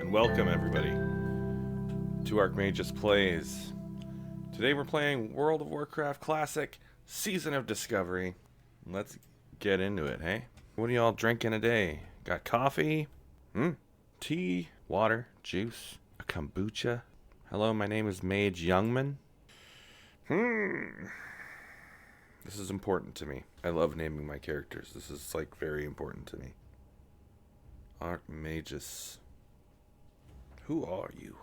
and welcome everybody to ArchMagus Plays. Today we're playing World of Warcraft Classic Season of Discovery. Let's get into it, hey? What are y'all drinking today? Got coffee? Tea? Water? Juice? A kombucha? Hello, my name is Mage Youngman. This is important to me. I love naming my characters. This is like very important to me. ArchMagus. Who are you?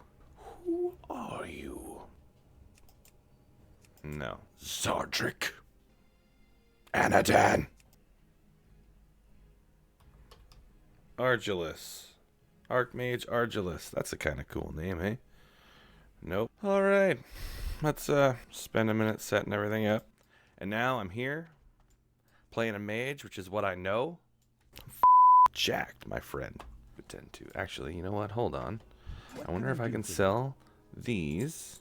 Who are you? No. Zardric. Anadan. Argilus. Archmage Argilus. That's a kind of cool name, eh? Nope. Alright. Let's spend a minute setting everything up. And now I'm here playing a mage, which is what I know. I'm jacked, my friend. Pretend to. Actually, you know what? Hold on. I wonder if I can sell these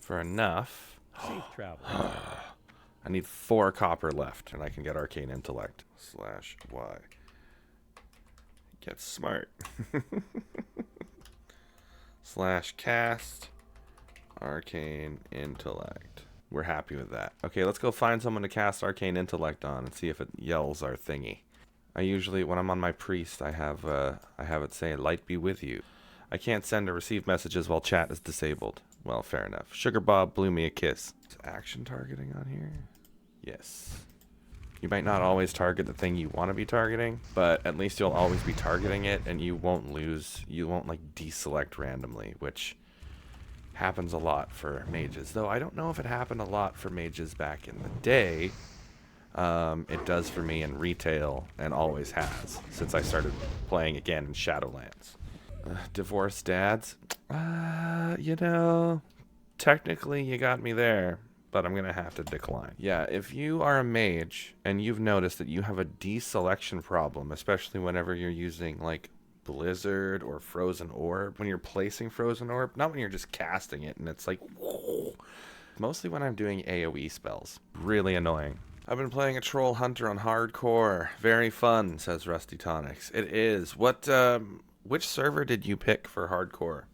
for enough. Safe travel. I need 4 copper left, and I can get Arcane Intellect. /Y. Get smart. /cast Arcane Intellect. We're happy with that. Okay, let's go find someone to cast Arcane Intellect on and see if it yells our thingy. I usually, when I'm on my priest, I have it say, "Light be with you." I can't send or receive messages while chat is disabled. Well, fair enough. Sugar Bob blew me a kiss. Is action targeting on here? Yes. You might not always target the thing you want to be targeting, but at least you'll always be targeting it, and you won't lose. You won't like deselect randomly, which happens a lot for mages. Though I don't know if it happened a lot for mages back in the day. It does for me in retail, and always has since I started playing again in Shadowlands. Divorced dads? You know, technically you got me there, but I'm gonna have to decline. Yeah, if you are a mage and you've noticed that you have a deselection problem, especially whenever you're using like Blizzard or Frozen Orb, when you're placing Frozen Orb, not when you're just casting it and it's like, whoa. Mostly when I'm doing AoE spells. Really annoying. I've been playing a Troll Hunter on hardcore. Very fun, says Rusty Tonics. It is. Which server did you pick for hardcore?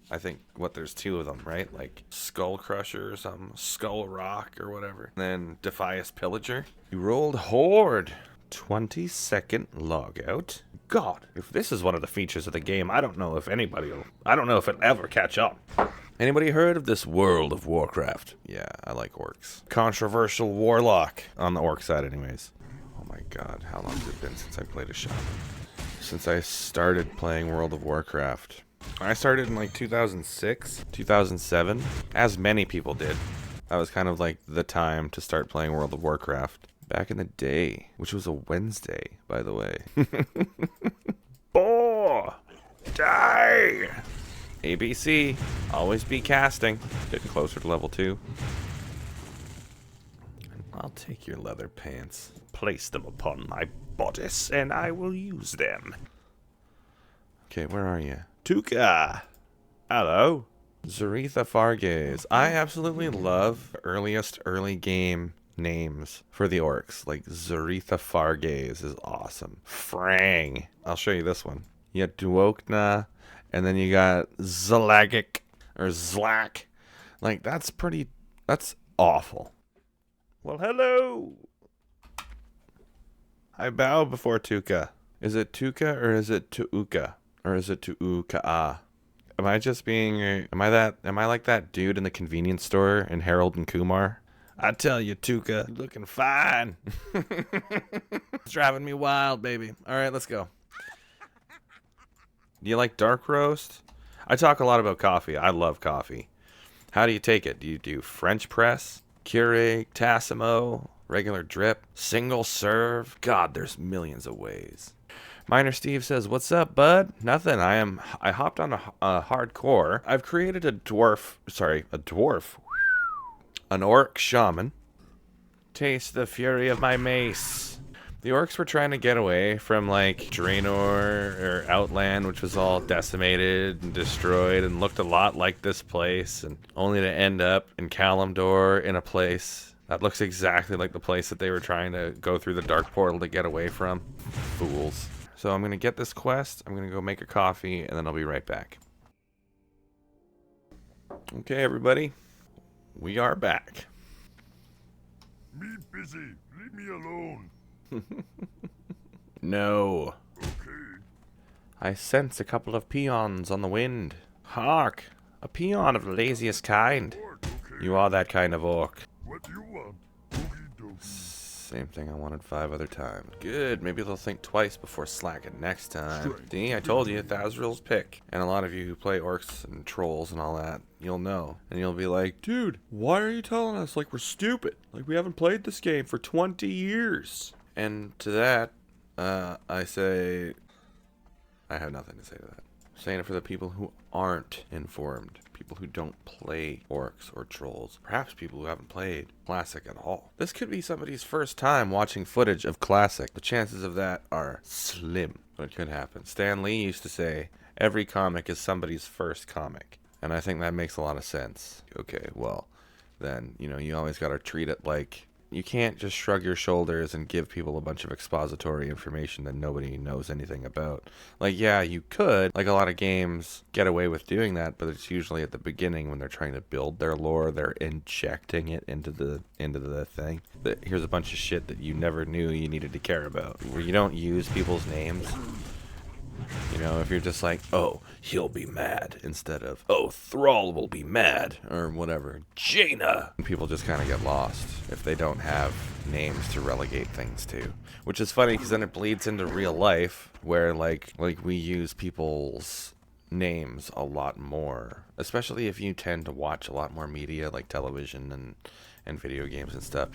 I think, there's 2 of them, right? Like Skull Crusher or something, Skull Rock or whatever. And then Defias Pillager. You rolled Horde. 20-second logout. God, if this is one of the features of the game, I don't know if it'll ever catch up. Anybody heard of this World of Warcraft? Yeah, I like orcs. Controversial warlock. On the orc side anyways. Oh my god, how long has it been since I played a shaman? Since I started playing World of Warcraft. I started in like 2006, 2007, as many people did. That was kind of like the time to start playing World of Warcraft. Back in the day, which was a Wednesday, by the way. Boar! Die! ABC, always be casting. Getting closer to level 2. I'll take your leather pants. Place them upon my bodice, and I will use them. Okay, where are you? Tuka! Hello? Zaretha Fargaze. I absolutely love early game names for the orcs. Like Zaretha Fargaze is awesome. Frang. I'll show you this one. You got Duokna, and then you got Zalagic or Zlak. Like that's awful. Well, hello. I bow before Tuka. Is it Tuka or is it Tuuka? Or is it Tuuka? Am I like that dude in the convenience store in Harold and Kumar? I tell you, Tuka, you're looking fine. It's driving me wild, baby. All right, let's go. Do you like dark roast? I talk a lot about coffee. I love coffee. How do you take it? Do you do French press, Keurig, Tassimo, regular drip, single serve? God, there's millions of ways. Miner Steve says, "What's up, bud?" Nothing. I hopped on a hardcore. I've created a dwarf. An Orc Shaman. Taste the fury of my mace. The orcs were trying to get away from like Draenor or Outland, which was all decimated and destroyed and looked a lot like this place, and only to end up in Kalimdor in a place that looks exactly like the place that they were trying to go through the dark portal to get away from. Fools. So I'm going to get this quest. I'm going to go make a coffee, and then I'll be right back. Okay, everybody. We are back. Me busy. Leave me alone. No. Okay. I sense a couple of peons on the wind. Hark! A peon of the laziest kind. Orc, okay. You are that kind of orc. What do you want? Okie dokie. Same thing I wanted 5 other times. Good, maybe they'll think twice before slacking next time. Strength. See, I told you, Thazril's pick. And a lot of you who play orcs and trolls and all that, you'll know. And you'll be like, dude, why are you telling us like we're stupid? Like we haven't played this game for 20 years. And to that, I say, I have nothing to say to that. I'm saying it for the people who aren't informed. People who don't play orcs or trolls. Perhaps people who haven't played Classic at all. This could be somebody's first time watching footage of Classic. The chances of that are slim, but it could happen. Stan Lee used to say, every comic is somebody's first comic. And I think that makes a lot of sense. Okay, well, then, you know, you always got to treat it like, you can't just shrug your shoulders and give people a bunch of expository information that nobody knows anything about. Like, yeah, you could. Like, a lot of games get away with doing that, but it's usually at the beginning when they're trying to build their lore, they're injecting it into the thing. Here's a bunch of shit that you never knew you needed to care about. Where you don't use people's names. You know, if you're just like, oh, he'll be mad, instead of, oh, Thrall will be mad, or whatever, Jaina. People just kind of get lost if they don't have names to relegate things to. Which is funny, because then it bleeds into real life, where, like we use people's names a lot more. Especially if you tend to watch a lot more media, like television and video games and stuff.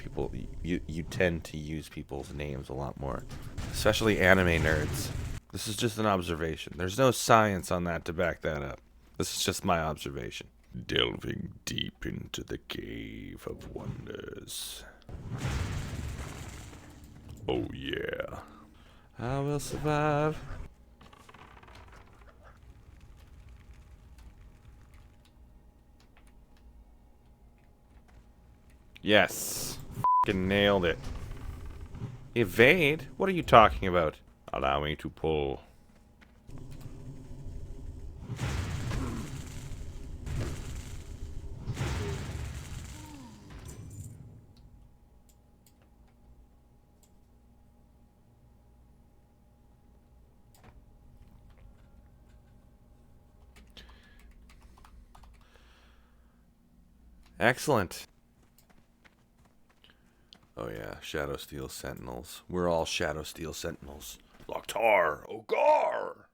You tend to use people's names a lot more. Especially anime nerds. This is just an observation. There's no science on that to back that up. This is just my observation. Delving deep into the cave of wonders. Oh yeah. I will survive. Yes. F***ing nailed it. Evade? What are you talking about? Allow me to pull. Excellent. Oh yeah, Shadow Steel Sentinels. We're all Shadow Steel Sentinels. Loktar, Ogar!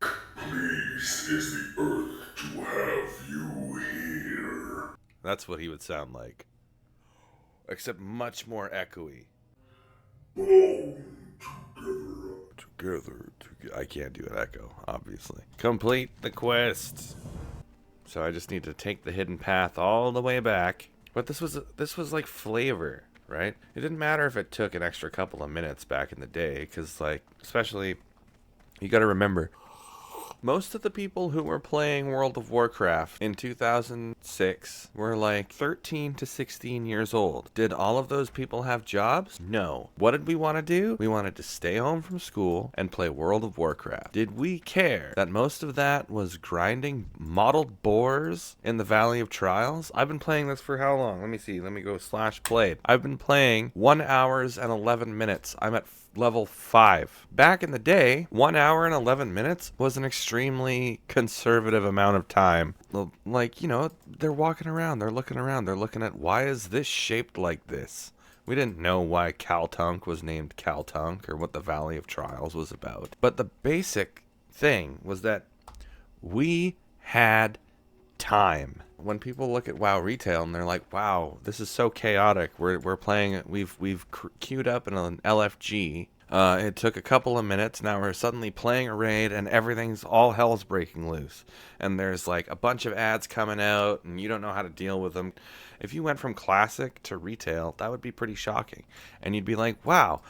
Pleased is the earth to have you here. That's what he would sound like. Except much more echoey. Bound together. I can't do an echo, obviously. Complete the quest. So I just need to take the hidden path all the way back. But this was like flavor, right? It didn't matter if it took an extra couple of minutes back in the day, because, like, especially, you got to remember, most of the people who were playing World of Warcraft in 2006 were like 13 to 16 years old. Did all of those people have jobs? No. What did we want to do? We wanted to stay home from school and play World of Warcraft. Did we care that most of that was grinding modeled boars in the Valley of Trials? I've been playing this for how long? Let me see. Let me go /played. I've been playing 1 hour and 11 minutes. I'm at level 5. Back in the day, 1 hour and 11 minutes was an extremely conservative amount of time. Like, you know, they're walking around, they're looking around, they're looking at, why is this shaped like this? We didn't know why Kaltunk was named Kaltunk or what the Valley of Trials was about. But the basic thing was that we had time. When people look at WoW retail and they're like, wow, this is so chaotic. We're playing, we've queued up in an LFG. It took a couple of minutes. Now we're suddenly playing a raid and everything's all hell's breaking loose. And there's like a bunch of ads coming out and you don't know how to deal with them. If you went from classic to retail, that would be pretty shocking. And you'd be like, wow,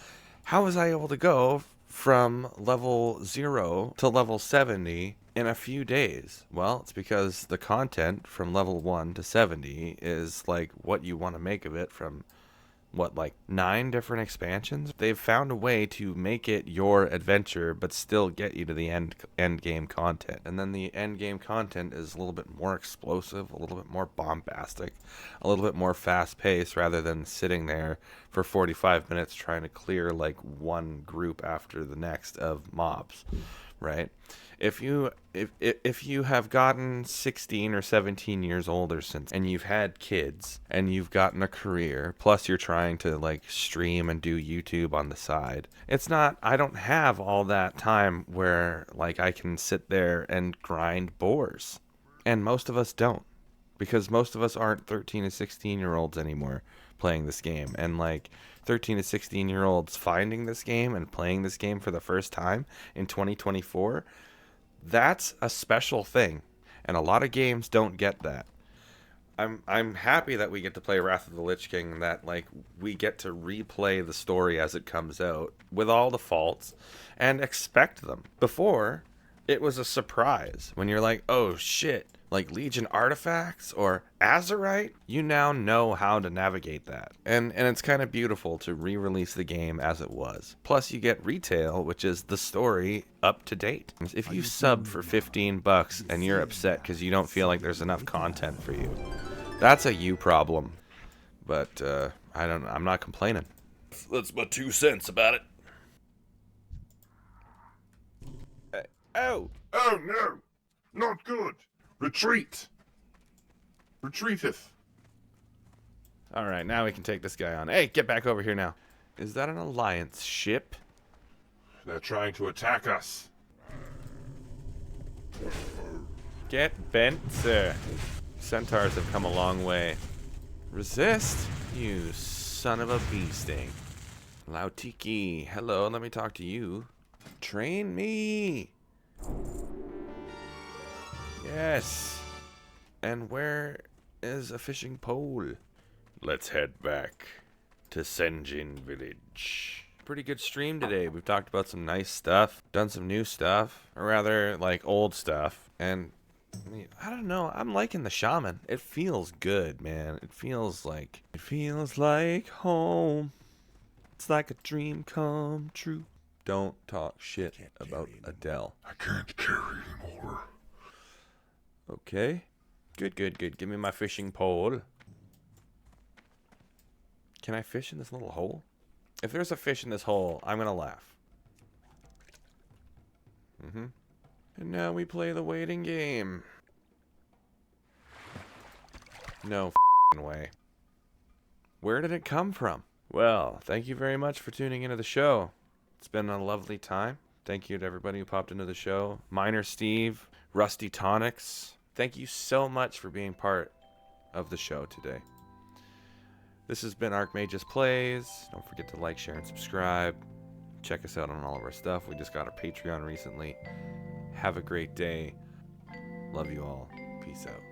how was I able to go from level 0 to level 70 in a few days? Well, it's because the content from level 1 to 70 is like what you want to make of it from what, like 9 different expansions? They've found a way to make it your adventure, but still get you to the end game content. And then the end game content is a little bit more explosive, a little bit more bombastic, a little bit more fast paced, rather than sitting there for 45 minutes trying to clear like one group after the next of mobs, right? If you have gotten 16 or 17 years older since, and you've had kids and you've gotten a career, plus you're trying to like stream and do YouTube on the side, it's not, I don't have all that time where like I can sit there and grind boars. And most of us don't, because most of us aren't 13 to 16 year olds anymore playing this game. And like 13 to 16 year olds finding this game and playing this game for the first time in 2024, that's a special thing, and a lot of games don't get that. I'm happy that we get to play Wrath of the Lich King, and that like we get to replay the story as it comes out with all the faults and expect them. Before, it was a surprise when you're like, oh shit, like Legion artifacts or Azerite. You now know how to navigate that, and it's kind of beautiful to re-release the game as it was. Plus you get retail, which is the story up to date. If you sub for $15 and you're upset because you don't feel like there's enough content for you, that's a you problem. But I'm not complaining. That's my 2 cents about it. Oh Oh no! Not good! Retreat! Retreateth! Alright, now we can take this guy on. Hey, get back over here now. Is that an alliance ship? They're trying to attack us. Get bent, sir. Centaurs have come a long way. Resist, you son of a bee sting. Lautiki, hello, let me talk to you. Train me. Yes. And where is a fishing pole? Let's head back to Senjin Village. Pretty good stream today. We've talked about some nice stuff, done some new stuff, or rather like old stuff, and I don't know, I'm liking the shaman. It feels good, man. It feels like home. It's like a dream come true. Don't talk shit about Adele. I can't carry anymore. Okay. Good. Give me my fishing pole. Can I fish in this little hole? If there's a fish in this hole, I'm gonna laugh. And now we play the waiting game. No f***ing way. Where did it come from? Well, thank you very much for tuning into the show. It's been a lovely time. Thank you to everybody who popped into the show. Miner Steve, Rusty Tonics. Thank you so much for being part of the show today. This has been ArchMagus Plays. Don't forget to like, share, and subscribe. Check us out on all of our stuff. We just got our Patreon recently. Have a great day. Love you all. Peace out.